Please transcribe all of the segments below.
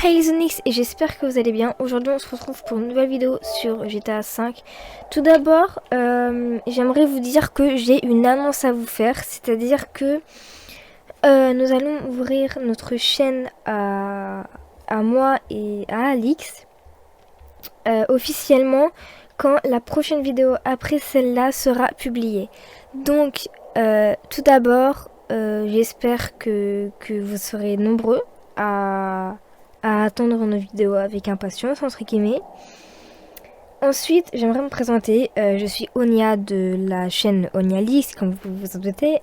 Hey les Onyx, et j'espère que vous allez bien. Aujourd'hui on se retrouve pour une nouvelle vidéo sur GTA V. Tout d'abord, j'aimerais vous dire que j'ai une annonce à vous faire. C'est-à-dire que nous allons ouvrir notre chaîne à moi et à Alix officiellement quand la prochaine vidéo après celle-là sera publiée. Donc tout d'abord, j'espère que vous serez nombreux à attendre nos vidéos avec impatience, entre guillemets. Ensuite, j'aimerais me présenter. Je suis Onia de la chaîne Onia Lix, comme vous vous en doutez.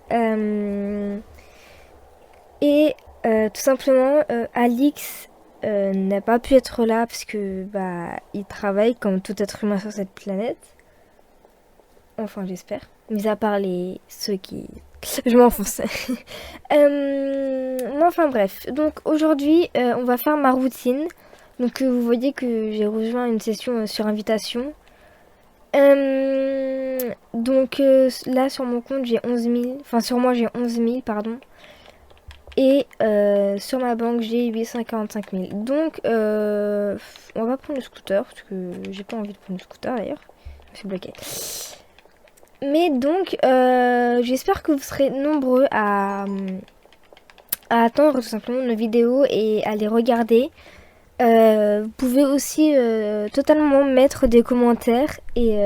Tout simplement, Alix n'a pas pu être là parce que il travaille comme tout être humain sur cette planète. Enfin, j'espère. Mis à part ceux qui... Je m'enfonce. Enfin bref. Donc aujourd'hui, on va faire ma routine. Donc vous voyez que j'ai rejoint une session sur invitation. Là sur mon compte j'ai 11 000. Enfin sur moi j'ai 11 000 pardon. Et sur ma banque j'ai 845 000. Donc on va prendre le scooter. Parce que j'ai pas envie de prendre le scooter d'ailleurs. Je suis bloquée. Mais donc, j'espère que vous serez nombreux à attendre tout simplement nos vidéos et à les regarder. Vous pouvez aussi totalement mettre des commentaires et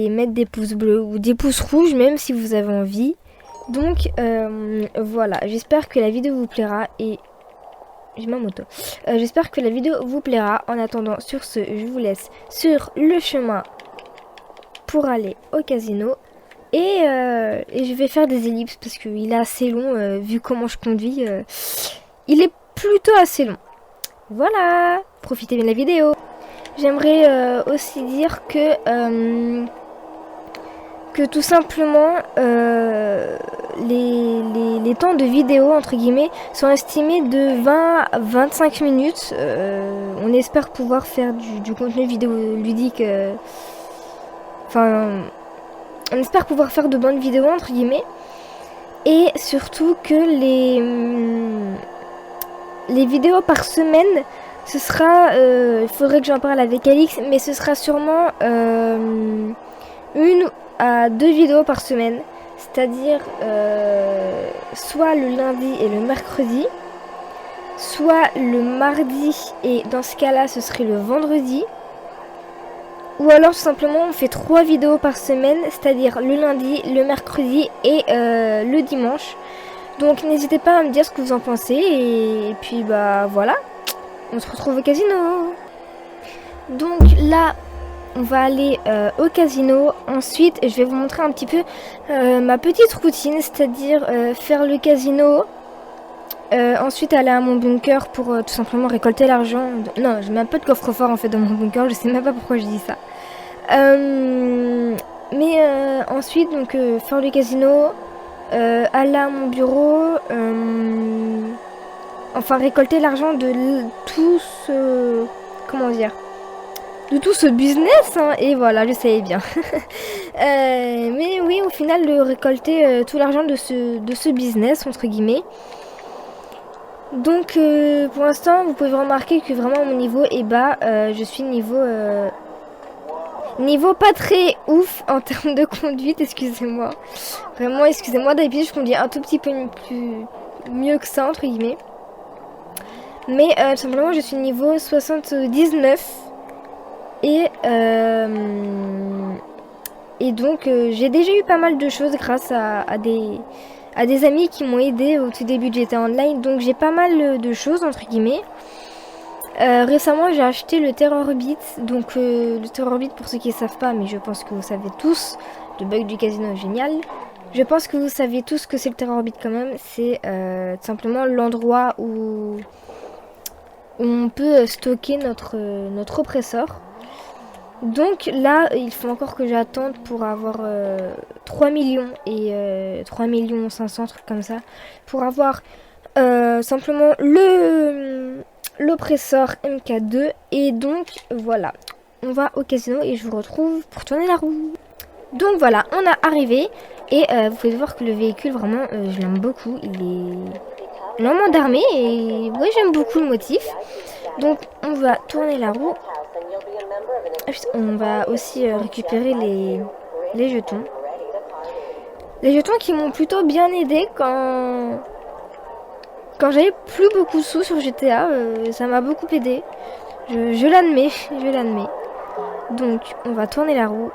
mettre des pouces bleus ou des pouces rouges même si vous avez envie. Donc voilà, j'espère que la vidéo vous plaira et... J'ai ma moto. J'espère que la vidéo vous plaira. En attendant, sur ce, je vous laisse sur le chemin pour aller au casino et je vais faire des ellipses parce qu'il est assez long vu comment je conduis, il est plutôt assez long. Voilà, profitez bien de la vidéo. J'aimerais aussi dire que tout simplement les temps de vidéo entre guillemets sont estimés de 20 à 25 minutes. On espère pouvoir faire du contenu vidéo ludique. Enfin, on espère pouvoir faire de bonnes vidéos entre guillemets. Et surtout que les vidéos par semaine, ce sera... il faudrait que j'en parle avec Alix, mais ce sera sûrement 1 à 2 vidéos par semaine. C'est-à-dire soit le lundi et le mercredi, soit le mardi et dans ce cas-là, ce serait le vendredi. Ou alors tout simplement on fait 3 vidéos par semaine, c'est-à-dire le lundi, le mercredi et le dimanche. Donc n'hésitez pas à me dire ce que vous en pensez et puis voilà, on se retrouve au casino. Donc là on va aller au casino. Ensuite je vais vous montrer un petit peu ma petite routine, c'est-à-dire faire le casino. Ensuite aller à mon bunker pour tout simplement récolter l'argent. Non, j'ai même pas de coffre-fort en fait dans mon bunker, je sais même pas pourquoi je dis ça. Ensuite donc faire le casino, aller à mon bureau, enfin récolter l'argent de tout ce... Comment dire, de tout ce business hein, et voilà, je savais bien. Mais oui, au final de récolter tout l'argent de ce business entre guillemets. Donc pour l'instant vous pouvez remarquer que vraiment mon niveau est bas. Je suis niveau pas très ouf en termes de conduite, excusez-moi. Vraiment excusez-moi, d'habitude je conduis un tout petit peu mieux que ça entre guillemets. Mais tout simplement je suis niveau 79 et donc j'ai déjà eu pas mal de choses grâce à des amis qui m'ont aidé au tout début de GTA Online. Donc j'ai pas mal de choses entre guillemets. Récemment j'ai acheté le Terror Beat. Donc le Terror Beat, pour ceux qui ne savent pas, mais je pense que vous savez tous, le bug du casino génial. Je pense que vous savez tous que c'est le Terror Beat quand même. C'est tout simplement l'endroit où on peut stocker notre oppresseur. Donc là, il faut encore que j'attende pour avoir 3 millions et 3 millions 500, trucs comme ça. Pour avoir simplement l'oppresseur MK2. Et donc voilà, on va au casino et je vous retrouve pour tourner la roue. Donc voilà, on a arrivé. Et vous pouvez voir que le véhicule, vraiment, je l'aime beaucoup. énormément d'armées et ouais, j'aime beaucoup le motif. Donc on va tourner la roue. On va aussi récupérer les jetons. Les jetons qui m'ont plutôt bien aidé quand j'avais plus beaucoup de sous sur GTA. Ça m'a beaucoup aidé. Je l'admets, je l'admets. Donc on va tourner la roue.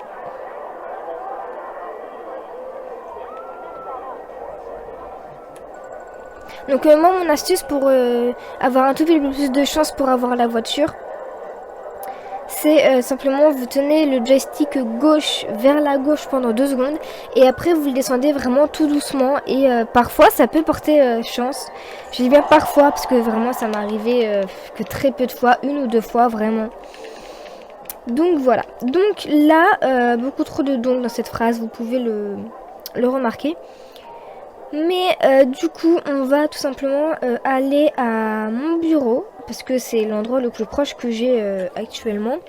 Donc moi mon astuce pour avoir un tout petit peu plus de chance pour avoir la voiture, c'est simplement vous tenez le joystick gauche vers la gauche pendant 2 secondes et après vous le descendez vraiment tout doucement et parfois ça peut porter chance. Je dis bien parfois parce que vraiment ça m'est arrivé que très peu de fois, 1 ou 2 fois vraiment. Donc voilà, donc là beaucoup trop de donc dans cette phrase, vous pouvez le remarquer. Mais du coup on va tout simplement aller à mon bureau parce que c'est l'endroit le plus proche que j'ai actuellement.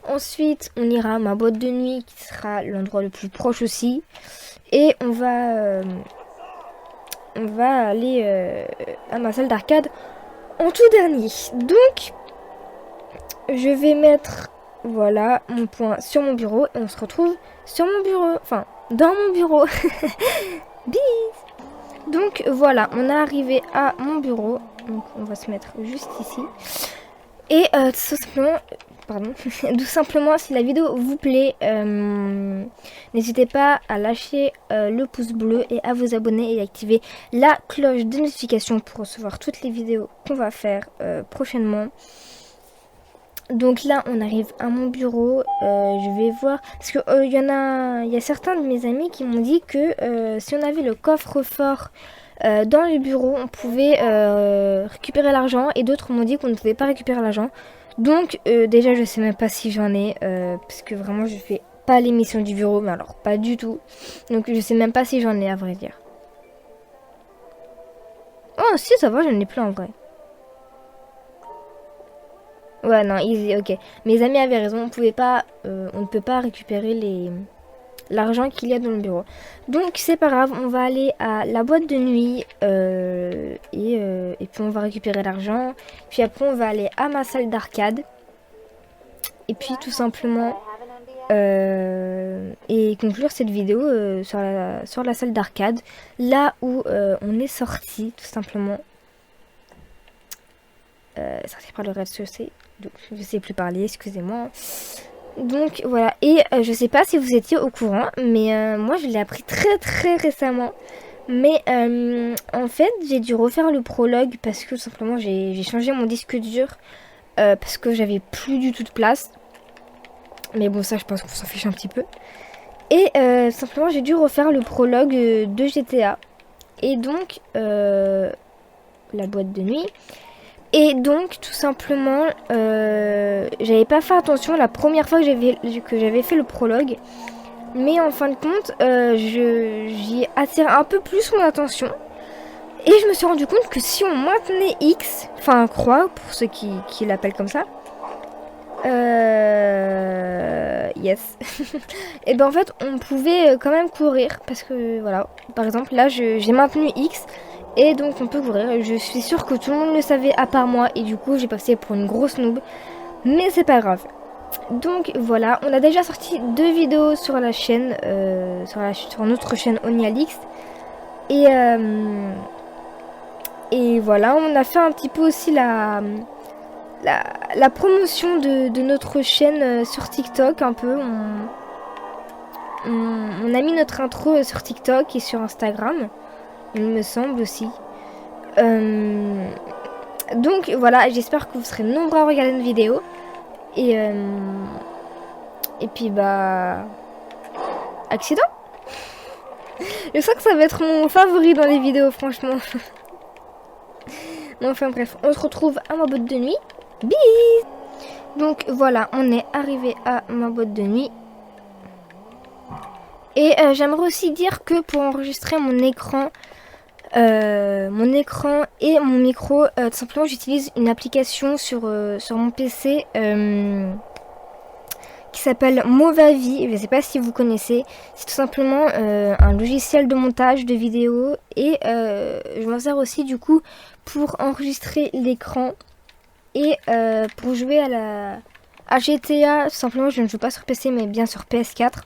Ensuite on ira à ma boîte de nuit qui sera l'endroit le plus proche aussi. Et on va aller à ma salle d'arcade en tout dernier. Donc je vais mettre voilà mon point sur mon bureau et on se retrouve sur mon bureau, enfin dans mon bureau. Bis. Donc voilà, on est arrivé à mon bureau. Donc on va se mettre juste ici. Et tout simplement, si la vidéo vous plaît, n'hésitez pas à lâcher le pouce bleu et à vous abonner et activer la cloche de notification pour recevoir toutes les vidéos qu'on va faire prochainement. Donc là on arrive à mon bureau, je vais voir, parce que il y a certains de mes amis qui m'ont dit que si on avait le coffre-fort dans le bureau, on pouvait récupérer l'argent, et d'autres m'ont dit qu'on ne pouvait pas récupérer l'argent. Donc déjà je sais même pas si j'en ai, parce que vraiment je fais pas les missions du bureau, mais alors pas du tout. Donc je sais même pas si j'en ai à vrai dire. Oh si ça va, j'en ai plus en vrai. Ouais, non, easy, ok. Mes amis avaient raison, on ne peut pas récupérer l'argent qu'il y a dans le bureau. Donc c'est pas grave, on va aller à la boîte de nuit et puis on va récupérer l'argent. Puis après on va aller à ma salle d'arcade. Et puis tout simplement et conclure cette vidéo sur la salle d'arcade. Là où on est sorti tout simplement. Sorti par le rez-de-chaussée. Donc je sais plus parler, excusez-moi. Donc voilà, et je sais pas si vous étiez au courant, mais moi je l'ai appris très très récemment. Mais en fait j'ai dû refaire le prologue parce que tout simplement j'ai changé mon disque dur parce que j'avais plus du tout de place. Mais bon, ça je pense qu'on s'en fiche un petit peu. Et simplement j'ai dû refaire le prologue de GTA. Et donc la boîte de nuit. Et donc tout simplement j'avais pas fait attention la première fois que j'avais fait le prologue. Mais en fin de compte j'y ai attiré un peu plus mon attention. Et je me suis rendu compte que si on maintenait X, enfin croix pour ceux qui l'appellent comme ça, yes. Et ben en fait on pouvait quand même courir. Parce que voilà, par exemple là j'ai maintenu X. Et donc on peut courir, je suis sûre que tout le monde le savait à part moi. Et du coup j'ai passé pour une grosse noob. Mais c'est pas grave. Donc voilà, on a déjà sorti 2 vidéos sur la chaîne, sur notre chaîne Onialix. Et voilà, on a fait un petit peu aussi la promotion de notre chaîne sur TikTok un peu. On a mis notre intro sur TikTok et sur Instagram. Il me semble aussi. Donc voilà, j'espère que vous serez nombreux à regarder une vidéo. Et puis bah... accident. Je sens que ça va être mon favori dans les vidéos, franchement. Non, enfin bref, on se retrouve à ma boîte de nuit. Bis. Donc voilà, on est arrivé à ma boîte de nuit. Et j'aimerais aussi dire que pour enregistrer mon écran et mon micro, tout simplement j'utilise une application sur mon PC qui s'appelle Movavi. Je ne sais pas si vous connaissez. C'est tout simplement un logiciel de montage de vidéos et je m'en sers aussi du coup pour enregistrer l'écran et pour jouer à GTA. Tout simplement, je ne joue pas sur PC mais bien sur PS4.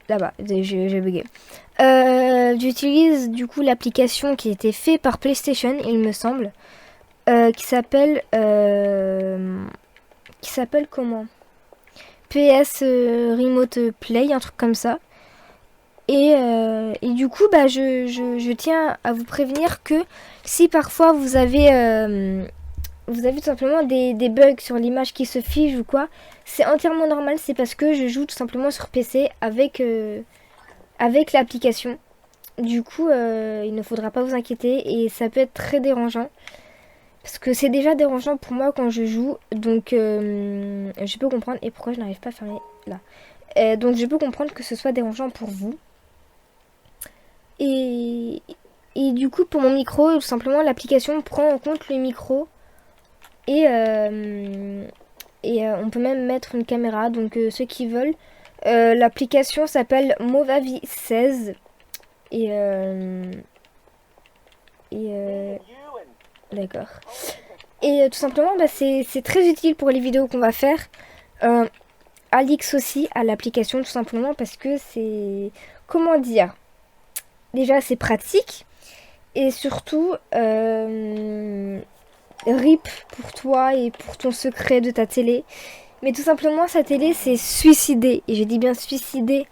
Là-bas, j'ai bugué. J'utilise du coup l'application qui a été faite par PlayStation, il me semble, qui s'appelle comment? PS Remote Play, un truc comme ça. Et du coup, bah, je tiens à vous prévenir que si parfois vous avez tout simplement des bugs sur l'image qui se fige ou quoi, c'est entièrement normal, c'est parce que je joue tout simplement sur PC avec l'application. Du coup, il ne faudra pas vous inquiéter et ça peut être très dérangeant. Parce que c'est déjà dérangeant pour moi quand je joue, donc je peux comprendre. Et pourquoi je n'arrive pas à fermer là, donc je peux comprendre que ce soit dérangeant pour vous. Et du coup, pour mon micro, tout simplement, l'application prend en compte le micro. Et on peut même mettre une caméra, donc ceux qui veulent. L'application s'appelle Movavi 16. D'accord. Et tout simplement, bah, c'est très utile pour les vidéos qu'on va faire. Alix aussi à l'application, tout simplement, parce que c'est... Comment dire? Déjà, c'est pratique. Et surtout, RIP pour toi et pour ton secret de ta télé. Mais tout simplement, sa télé s'est suicidée. Et je dis bien suicidée.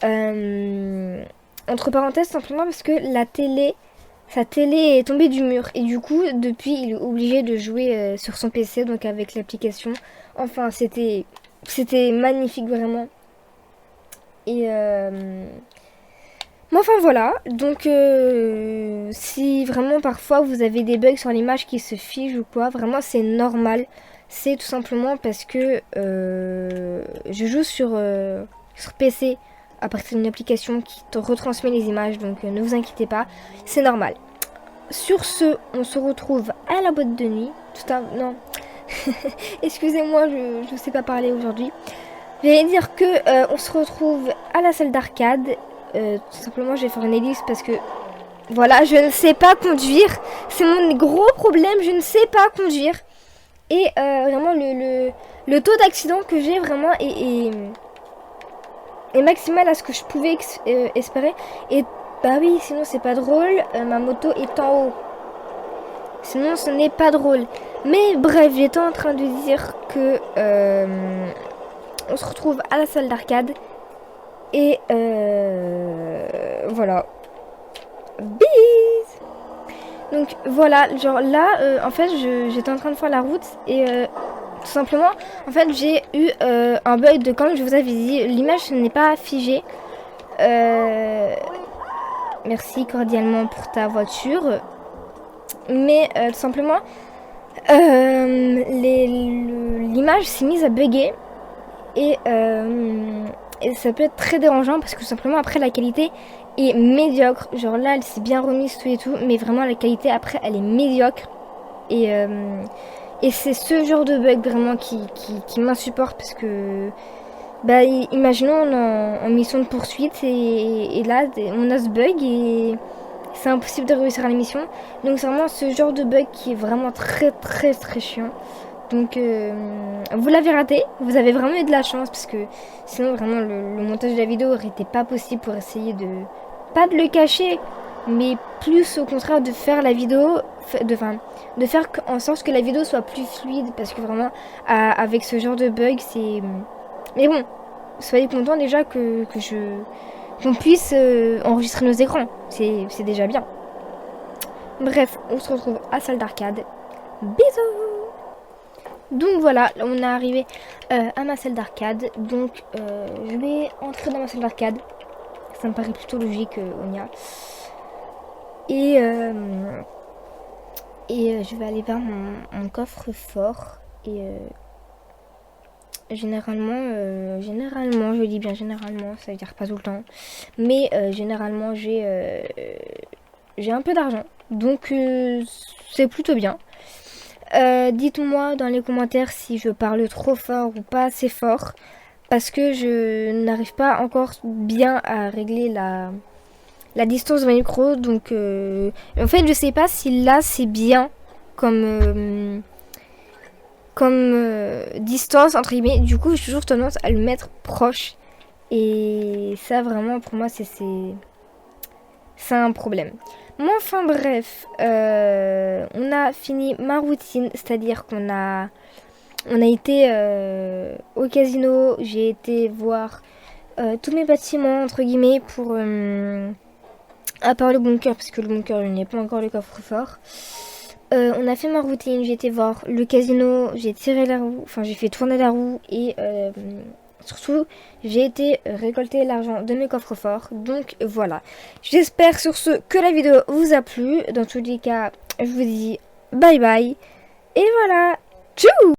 Entre parenthèses, simplement parce que sa télé est tombée du mur. Et du coup, depuis, il est obligé de jouer sur son PC, donc avec l'application. Enfin, c'était magnifique, vraiment. Et... Mais enfin voilà, donc si vraiment parfois vous avez des bugs sur l'image qui se fige ou quoi, vraiment c'est normal. C'est tout simplement parce que je joue sur PC à partir d'une application qui te retransmet les images, donc ne vous inquiétez pas, c'est normal. Sur ce, on se retrouve à la boîte de nuit. Non, excusez-moi, je ne sais pas parler aujourd'hui. J'allais dire que on se retrouve à la salle d'arcade. Tout simplement, je vais faire une ellipse parce que voilà, je ne sais pas conduire. C'est mon gros problème, je ne sais pas conduire. Et vraiment, le taux d'accident que j'ai vraiment est maximal à ce que je pouvais espérer. Et bah oui, sinon c'est pas drôle. Ma moto est en haut. Sinon, ce n'est pas drôle. Mais bref, j'étais en train de dire que on se retrouve à la salle d'arcade. Et voilà. Bis. Donc voilà, genre là, en fait, j'étais en train de faire la route et tout simplement, en fait, j'ai eu un bug de, comme je vous avais dit, l'image n'est pas figée. Merci cordialement pour ta voiture. Mais tout simplement, l'image s'est mise à bugger et ça peut être très dérangeant parce que tout simplement après la qualité est médiocre. Genre là elle s'est bien remise tout et tout, mais vraiment la qualité après elle est médiocre. Et c'est ce genre de bug vraiment qui m'insupporte parce que bah imaginons on est en mission de poursuite et là on a ce bug et c'est impossible de réussir à la mission. Donc c'est vraiment ce genre de bug qui est vraiment très très très chiant. Donc vous l'avez raté, vous avez vraiment eu de la chance parce que sinon vraiment le montage de la vidéo aurait été pas possible pour essayer de, pas de le cacher, mais plus au contraire de faire la vidéo, de faire en sorte que la vidéo soit plus fluide parce que vraiment avec ce genre de bug c'est... Mais bon, soyez contents déjà qu'on puisse enregistrer nos écrans, c'est déjà bien. Bref, on se retrouve à salle d'arcade. Bisous. Donc voilà, on est arrivé à ma salle d'arcade. Donc je vais entrer dans ma salle d'arcade. Ça me paraît plutôt logique, on y a. Et je vais aller vers mon coffre-fort. Et généralement, je dis bien généralement, ça veut dire pas tout le temps. Mais généralement, j'ai un peu d'argent. Donc c'est plutôt bien. Dites-moi dans les commentaires si je parle trop fort ou pas assez fort. Parce que je n'arrive pas encore bien à régler la distance de mon micro. Donc en fait je sais pas si là c'est bien comme distance entre guillemets. Du coup j'ai toujours tendance à le mettre proche. Et ça vraiment pour moi c'est un problème. Mais enfin bref, on a fini ma routine, c'est-à-dire on a été au casino, j'ai été voir tous mes bâtiments entre guillemets pour à part le bunker parce que le bunker il n'y a pas encore le coffre-fort. On a fait ma routine, j'ai été voir le casino, j'ai tiré la roue, enfin j'ai fait tourner la roue et surtout j'ai été récolter l'argent de mes coffres-forts. Donc voilà. J'espère sur ce que la vidéo vous a plu. Dans tous les cas, je vous dis bye bye. Et voilà. Tchou!